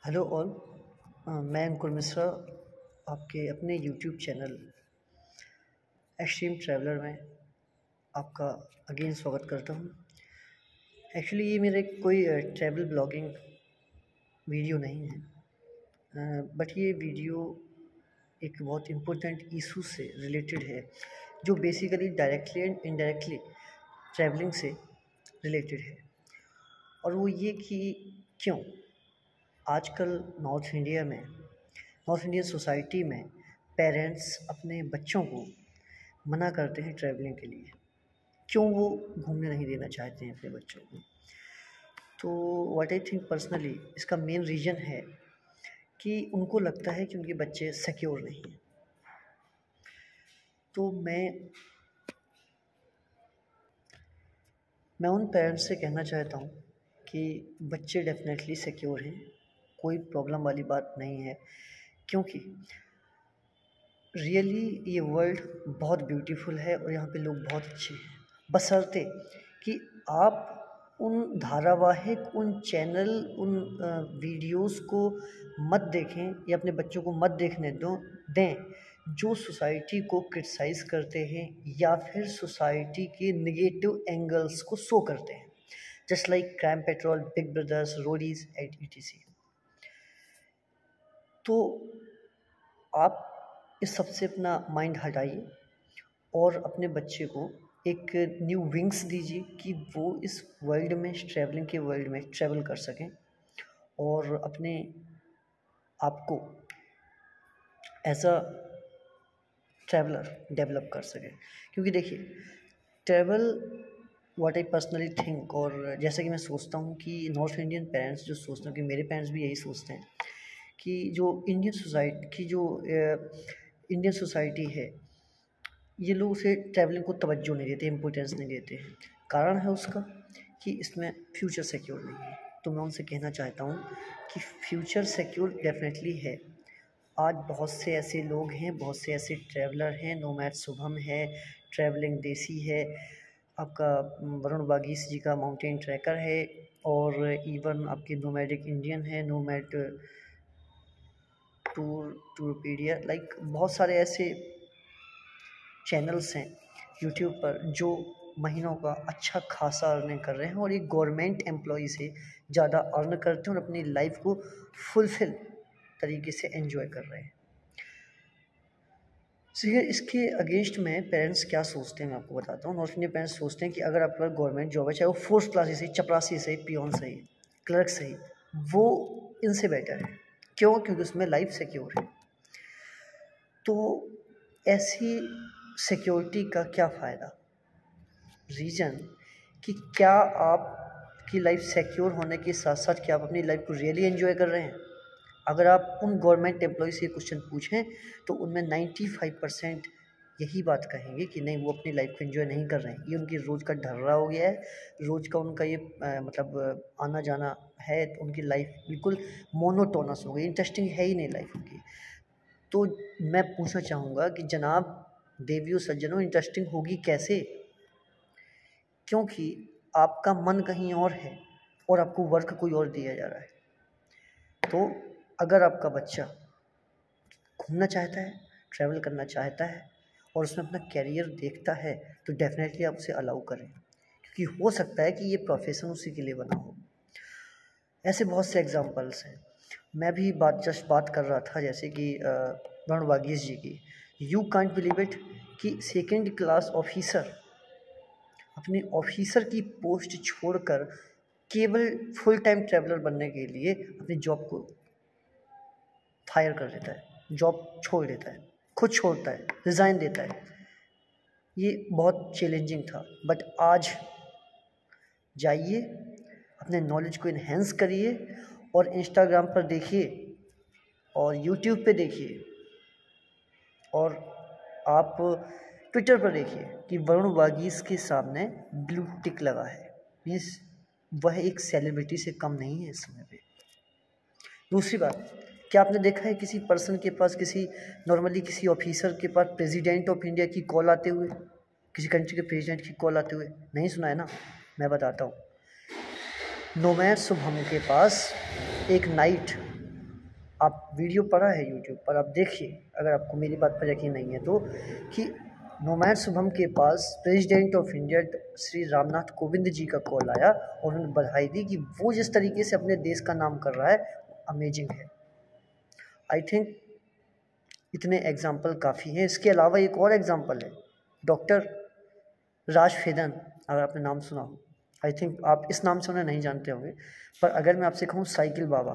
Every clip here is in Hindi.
Hello all. मैं अंकुर मिश्रा आपके अपने यूट्यूब चैनल एक्सट्रीम ट्रैवलर में आपका अगेन स्वागत करता हूँ। एक्चुअली ये मेरे कोई ट्रैवल ब्लॉगिंग वीडियो नहीं है, बट ये वीडियो एक बहुत इम्पोर्टेंट इशू से रिलेटेड है जो basically directly and indirectly travelling से रिलेटेड है। और वो ये कि क्यों आजकल नॉर्थ इंडियन सोसाइटी में पेरेंट्स अपने बच्चों को मना करते हैं ट्रैवलिंग के लिए। क्यों वो घूमने नहीं देना चाहते हैं अपने बच्चों को? तो व्हाट आई थिंक पर्सनली इसका मेन रीज़न है कि उनको लगता है कि उनके बच्चे सिक्योर नहीं हैं। तो मैं उन पेरेंट्स से कहना चाहता हूँ कि बच्चे डेफिनेटली सिक्योर हैं, कोई प्रॉब्लम वाली बात नहीं है, क्योंकि रियली ये वर्ल्ड बहुत ब्यूटीफुल है और यहाँ पे लोग बहुत अच्छे हैं, बशर्ते कि आप उन धारावाहिक, उन चैनल, उन वीडियोस को मत देखें या अपने बच्चों को मत देखने दें जो सोसाइटी को क्रिटिसाइज़ करते हैं या फिर सोसाइटी के नेगेटिव एंगल्स को शो करते हैं, just like Crime Patrol, Big Brothers, Roadies एट etc। तो आप इस सब से अपना माइंड हटाइए और अपने बच्चे को एक न्यू विंग्स दीजिए कि वो इस वर्ल्ड में, ट्रैवलिंग के वर्ल्ड में ट्रैवल कर सकें और अपने आप को एज अ ट्रैवलर डेवलप कर सकें। क्योंकि देखिए, travel what I personally think, और जैसा कि मैं सोचता हूँ कि नॉर्थ इंडियन पेरेंट्स जो सोचते हैं, कि मेरे पेरेंट्स भी यही सोचते हैं कि जो इंडियन सोसाइटी है, ये लोग उसे ट्रैवलिंग को तवज्जो नहीं देते, इम्पोर्टेंस नहीं देते हैं। कारण है उसका कि इसमें फ्यूचर सिक्योर नहीं है। तो मैं उनसे कहना चाहता हूँ कि फ्यूचर सिक्योर डेफिनेटली है। आज बहुत से ऐसे लोग हैं, बहुत से ऐसे ट्रैवलर हैं, नोमैड शुभम है, ट्रैवलिंग देसी है, आपका वरुण वागीश जी का माउंटेन ट्रैकर है, और इवन आपके नोमैडिक इंडियन है, नोमैड टूरपीडिया, लाइक बहुत सारे ऐसे चैनल्स हैं यूट्यूब पर जो महीनों का अच्छा खासा अर्निंग कर रहे हैं और एक गवर्नमेंट एम्प्लॉई से ज़्यादा अर्न करते हैं और अपनी लाइफ को फुलफिल तरीके से एंजॉय कर रहे हैं। इसके अगेंस्ट में पेरेंट्स क्या सोचते हैं मैं आपको बताता हूँ। नॉर्थ इंडियन पेरेंट्स सोचते हैं कि अगर आपके पास गवर्नमेंट जॉब है, चाहे वो फोर्थ क्लास से, चपरासी से, पियोन से, क्लर्क से, वो इनसे बेटर है। क्यों? क्योंकि उसमें लाइफ सिक्योर है। तो ऐसी सिक्योरिटी का क्या फ़ायदा? रीज़न कि क्या आपकी लाइफ सिक्योर होने के साथ साथ क्या आप अपनी लाइफ को रियली एंजॉय कर रहे हैं? अगर आप उन गवर्नमेंट एम्प्लॉय से क्वेश्चन पूछें तो उनमें 95% यही बात कहेंगे कि नहीं, वो अपनी लाइफ को एंजॉय नहीं कर रहे हैं। ये उनकी रोज़ का ढर्रा हो गया है, रोज़ का उनका ये आना जाना है। तो उनकी लाइफ बिल्कुल मोनोटोनस हो गई, इंटरेस्टिंग है ही नहीं लाइफ उनकी। तो मैं पूछना चाहूँगा कि जनाब देवियों सज्जनों, इंटरेस्टिंग होगी कैसे? क्योंकि आपका मन कहीं और है और आपको वर्क कोई और दिया जा रहा है। तो अगर आपका बच्चा घूमना चाहता है, ट्रैवल करना चाहता है और उसमें अपना कैरियर देखता है, तो डेफिनेटली आप उसे अलाउ करें, क्योंकि हो सकता है कि ये प्रोफेशन उसी के लिए बना हो। ऐसे बहुत से एग्जांपल्स हैं। मैं भी बात कर रहा था जैसे कि वरुण वागीश जी की। यू कांट बिलीव इट कि सेकेंड क्लास ऑफिसर अपने ऑफिसर की पोस्ट छोड़कर केवल फुल टाइम ट्रैवलर बनने के लिए अपनी जॉब को फायर कर देता है, जॉब छोड़ देता है, खुद छोड़ता है, रिज़ाइन देता है। ये बहुत चैलेंजिंग था। बट आज जाइए, अपने नॉलेज को इन्हेंस करिए और इंस्टाग्राम पर देखिए और यूट्यूब पे देखिए और आप ट्विटर पर देखिए कि वरुण वागीश के सामने ब्लू टिक लगा है, मीन्स वह एक सेलिब्रिटी से कम नहीं है इस समय पे। दूसरी बात, क्या आपने देखा है किसी पर्सन के पास, किसी ऑफिसर के पास प्रेसिडेंट ऑफ इंडिया की कॉल आते हुए, किसी कंट्री के प्रेसिडेंट की कॉल आते हुए? नहीं सुना है ना। मैं बताता हूँ। नोमैड शुभम के पास एक नाइट आप वीडियो पड़ा है यूट्यूब पर, आप देखिए अगर आपको मेरी बात पर यकीन नहीं है तो, कि नोमैड शुभम के पास president of India Shri Ramnath Kovind ji का कॉल आया और उन्होंने बधाई दी कि वो जिस तरीके से अपने देश का नाम कर रहा है अमेजिंग है। आई थिंक इतने एग्जाम्पल काफ़ी हैं। इसके अलावा एक और एग्जाम्पल है, डॉक्टर राज फेदन, अगर आपने नाम सुना हो। आई थिंक आप इस नाम से उन्हें नहीं जानते होंगे, पर अगर मैं आपसे कहूँ साइकिल बाबा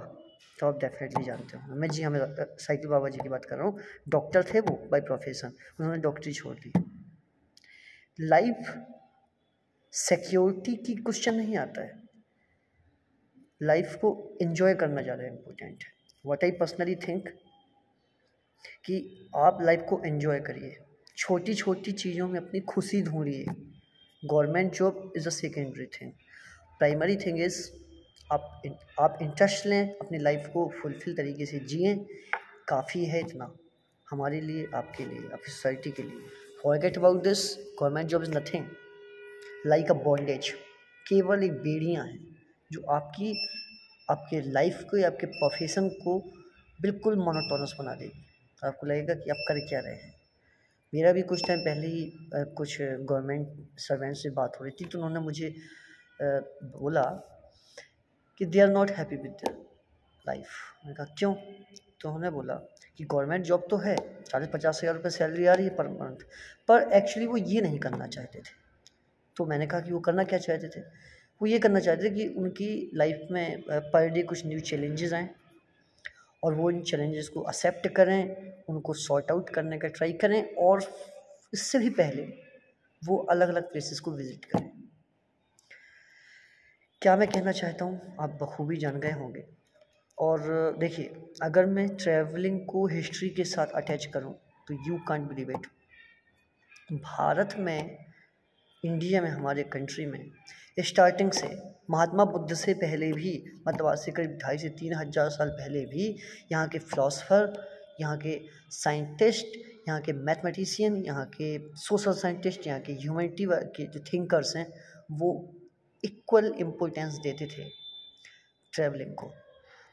तो आप डेफिनेटली जानते हो। मैं जी, हमें साइकिल बाबा जी की बात कर रहा हूँ। डॉक्टर थे वो बाय प्रोफेशन, उन्होंने डॉक्टरी छोड़ दी। लाइफ सिक्योरिटी की क्वेश्चन नहीं आता है, लाइफ को एंजॉय करना ज़्यादा इम्पोर्टेंट है। व्हाट आई पर्सनली थिंक कि आप लाइफ को एंजॉय करिए, छोटी छोटी चीज़ों में अपनी खुशी ढूंढिए। Government job is a secondary thing, primary thing is आप इंटरेस्ट लें, अपनी लाइफ को फुलफिल तरीके से जिएं। काफ़ी है इतना हमारे लिए, आपके लिए, आपकी सोसाइटी के लिए। Forget about this, government job is nothing like a bondage. केवल एक बेड़ियाँ हैं जो आपके लाइफ को या आपके प्रोफेशन को बिल्कुल मोनोटोनस बना देगी। आपको लगेगा कि आप कर क्या रहे हैं। मेरा भी कुछ टाइम पहले ही कुछ गवर्नमेंट सर्वेंट से बात हो रही थी, तो उन्होंने मुझे बोला कि they are not happy with their life. मैंने कहा क्यों? तो उन्होंने बोला कि गवर्नमेंट जॉब तो है, 40-50 हज़ार रुपये सैलरी आ रही है पर मंथ, पर एक्चुअली वो ये नहीं करना चाहते थे। तो मैंने कहा कि वो करना क्या चाहते थे? वो ये करना चाहते थे कि उनकी लाइफ में पर डे कुछ न्यू चैलेंजेस आएँ और वो इन चैलेंजेस को एक्सेप्ट करें, उनको सॉर्ट आउट करने का ट्राई करें, और इससे भी पहले वो अलग अलग प्लेसेस को विज़िट करें। क्या मैं कहना चाहता हूँ आप बखूबी जान गए होंगे। और देखिए, अगर मैं ट्रैवलिंग को हिस्ट्री के साथ अटैच करूँ तो you can't believe it, Bharat में, इंडिया में, हमारे कंट्री में स्टार्टिंग से महात्मा बुद्ध से पहले भी, मतलब आज से करीब 2,500 से 3,000 साल पहले भी यहाँ के फिलोसफर, यहाँ के साइंटिस्ट, यहाँ के मैथमेटिशियन, यहाँ के सोशल साइंटिस्ट, यहाँ के ह्यूमैनिटी के जो थिंकर्स हैं, वो इक्वल इम्पोर्टेंस देते थे ट्रैवलिंग को।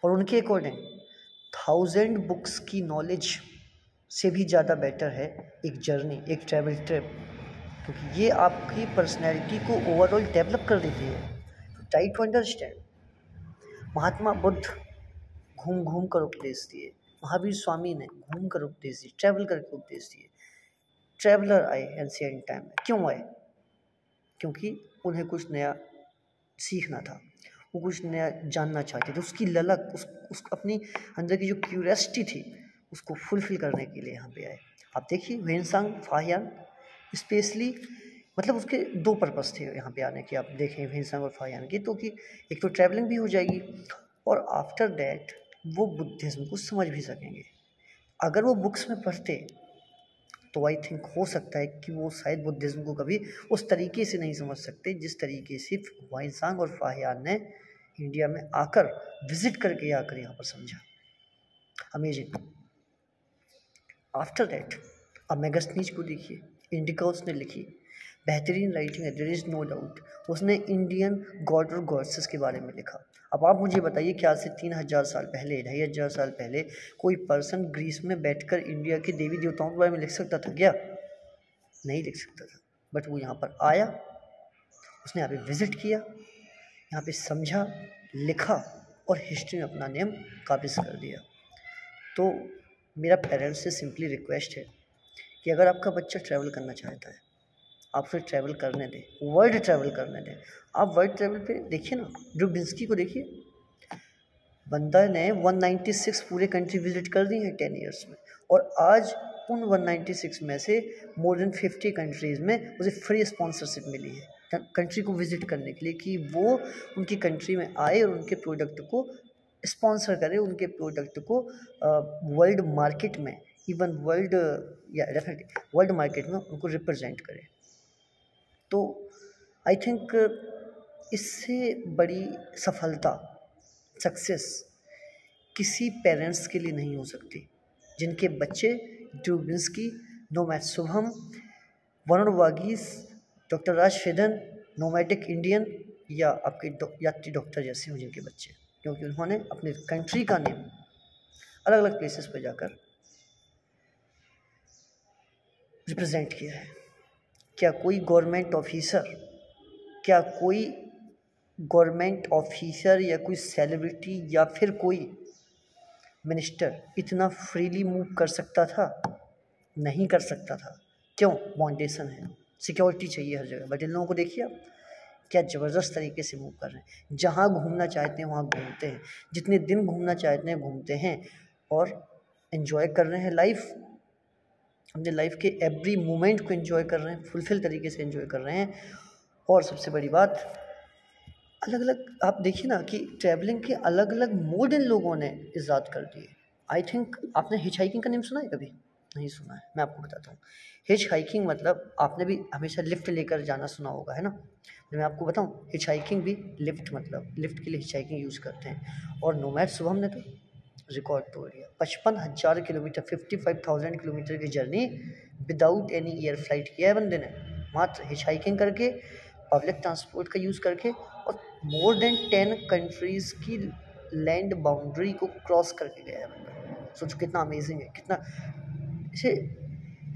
और उनके अकॉर्डिंग 1000 बुक्स की नॉलेज से भी ज़्यादा बेटर है एक जर्नी, एक ट्रैवल ट्रिप, क्योंकि ये आपकी पर्सनैलिटी को ओवरऑल डेवलप कर देती है। Try to understand. Mahatma Buddha घूम घूम कर उपदेश दिए, महावीर स्वामी ने घूम कर उपदेश दिए, ट्रैवल करके उपदेश दिए। ट्रैवलर आए एंशिएंट टाइम में, क्यों आए? क्योंकि उन्हें कुछ नया सीखना था, वो कुछ नया जानना चाहते थे। उसकी ललक, उस अपनी अंदर की जो क्यूरियोसिटी थी, उसको फुलफिल करने के लिए यहाँ पे आए। आप देखिए ह्वेनसांग फाहियान स्पेशली, मतलब उसके 2 पर्पस थे यहाँ पे आने के। आप देखें ह्वेनसांग और फाहियान के, तो कि एक तो ट्रैवलिंग भी हो जाएगी और आफ्टर दैट वो बुद्धिज़्म को समझ भी सकेंगे। अगर वो बुक्स में पढ़ते तो आई थिंक हो सकता है कि वो शायद बुद्धिज़्म को कभी उस तरीके से नहीं समझ सकते जिस तरीके से ह्वेनसांग और फाहियान ने इंडिया में आकर, विजिट करके आकर यहाँ पर समझा। अमेजिंग। आफ्टर दैट अब मेगास्थनीज को देखिए, इंडिका उसने लिखी, बेहतरीन राइटिंग है, देयर इज़ नो डाउट। उसने इंडियन गॉड और गॉडेसेस के बारे में लिखा। अब आप मुझे बताइए कि आज से 3,000 साल पहले, 2,500 साल पहले कोई पर्सन ग्रीस में बैठकर इंडिया के देवी देवताओं के बारे में लिख सकता था क्या? नहीं लिख सकता था। बट वो यहाँ पर आया, उसने यहाँ पे विज़िट किया, यहाँ पे समझा, लिखा और हिस्ट्री में अपना नेम काबिज कर दिया। तो मेरा पेरेंट्स से सिंपली रिक्वेस्ट है कि अगर आपका बच्चा ट्रैवल करना चाहता है, आप उसे ट्रैवल करने दें, वर्ल्ड ट्रैवल करने दें। आप वर्ल्ड ट्रैवल पे देखिए ना, ड्रुबिन्स्की को देखिए, बंदा ने 196 पूरे कंट्री विजिट कर दी है 10 ईयर्स में, और आज उन 196 में से मोर देन 50 कंट्रीज़ में उसे फ्री स्पॉन्सरशिप मिली है कंट्री को विजिट करने के लिए, कि वो उनकी कंट्री में आए और उनके प्रोडक्ट को स्पॉन्सर करे, उनके प्रोडक्ट को वर्ल्ड मार्केट में, इवन वर्ल्ड, या डेफिनेटली वर्ल्ड मार्केट में उनको रिप्रेजेंट करे। तो आई थिंक इससे बड़ी सफलता, सक्सेस किसी पेरेंट्स के लिए नहीं हो सकती जिनके बच्चे ड्रुबिन्स्की, नोमैड शुभम, वरुण वागीस, डॉक्टर राज फेदन, नोमैडिक इंडियन, या आपके यात्री डॉक्टर जैसे हों जिनके बच्चे, क्योंकि उन्होंने अपने कंट्री का नेम अलग अलग प्लेसेस पे जाकर रिप्रेजेंट किया है। क्या कोई गवर्नमेंट ऑफिसर या कोई सेलिब्रिटी या फिर कोई मिनिस्टर इतना फ्रीली मूव कर सकता था? नहीं कर सकता था। क्यों? बाउंडेशन है, सिक्योरिटी चाहिए हर जगह। बट इन लोगों को देखिए आप क्या ज़बरदस्त तरीके से मूव कर रहे हैं। जहाँ घूमना चाहते हैं वहाँ घूमते हैं, जितने दिन घूमना चाहते हैं घूमते हैं और एंजॉय कर रहे हैं लाइफ। अपने लाइफ के एवरी मोमेंट को एंजॉय कर रहे हैं, फुलफिल तरीके से एंजॉय कर रहे हैं। और सबसे बड़ी बात, अलग अलग आप देखिए ना कि ट्रैवलिंग के अलग अलग मोड इन लोगों ने ईजाद कर दिए। आई थिंक आपने हिच हाइकिंग का नेम सुना है कभी? नहीं सुना है, मैं आपको बताता हूँ। हिच हाइकिंग मतलब आपने भी हमेशा लिफ्ट लेकर जाना सुना होगा, है ना? मैं आपको बताऊँ, हिच हाइकिंग भी लिफ्ट मतलब लिफ्ट के लिए हिच हाइकिंग यूज़ करते हैं। और नोमैड शुभम ने तो रिकॉर्ड तोड़ दिया। 55,000 किलोमीटर, 55,000 किलोमीटर की journey without any air flight किया है बंदे ने, मात्र हिच हाइकिंग करके, पब्लिक ट्रांसपोर्ट का यूज़ करके, और मोर देन 10 कंट्रीज़ की लैंड बाउंड्री को क्रॉस करके गया है बंदा। सोचो कितना अमेजिंग है, कितना इसे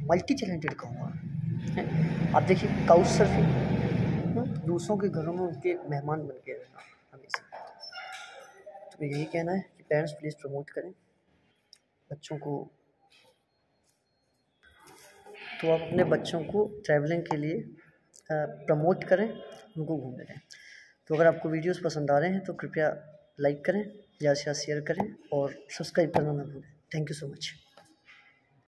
मल्टी टैलेंटेड कहूँगा। आप देखिए काउच सर्फिंग, दूसरों के घरों में उनके मेहमान बन के रहना, अमेजिंग। तो यही कहना है कि पेरेंट्स प्लीज़ प्रमोट करें बच्चों को। तो आप अपने बच्चों को ट्रैवलिंग के लिए प्रमोट करें, उनको घूमने दें। तो अगर आपको वीडियोस पसंद आ रहे हैं तो कृपया लाइक करें, ज़्यादा से ज़्यादा शेयर करें और सब्सक्राइब करना ना भूलें। Thank you so much.